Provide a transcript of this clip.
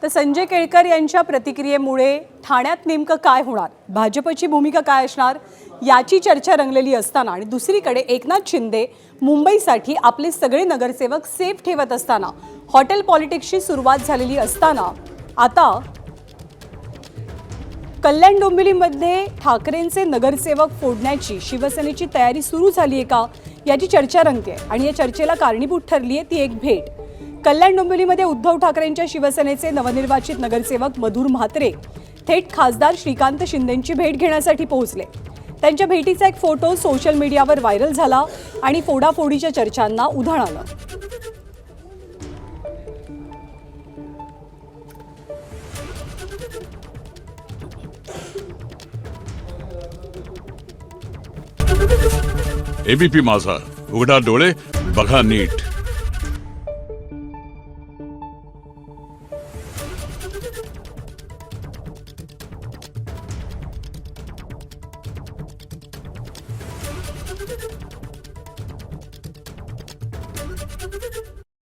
तर संजय केळकर यांच्या प्रतिक्रियेमुळे ठाण्यात नेमकं काय होणार, भाजपची भूमिका काय असणार याची चर्चा रंगलेली असताना आणि दुसरीकडे एकनाथ शिंदे मुंबईसाठी आपले सगळे नगरसेवक सेफ ठेवत असताना हॉटेल पॉलिटिक्सची सुरुवात झालेली असताना आता कल्याण डोंबिवलीमध्ये ठाकरेंचे नगरसेवक फोडण्याची शिवसेनेची तयारी सुरू झाली आहे का याची चर्चा रंगते आणि या चर्चेला कारणीभूत ठरली आहे ती एक भेट। कल्याण डोंबिवलीमध्ये उद्धव ठाकरेंच्या शिवसेनेचे नवनिर्वाचित नगरसेवक मधुर म्हात्रे थेट खासदार श्रीकांत शिंदेंची भेट घेण्यासाठी पोहोचले। त्यांच्या भेटीचा एक फोटो सोशल मीडियावर व्हायरल झाला आणि फोडाफोडीच्या चर्चांना उधाण आलं। एबीपी माझा, उघडा डोळे बघा नीट।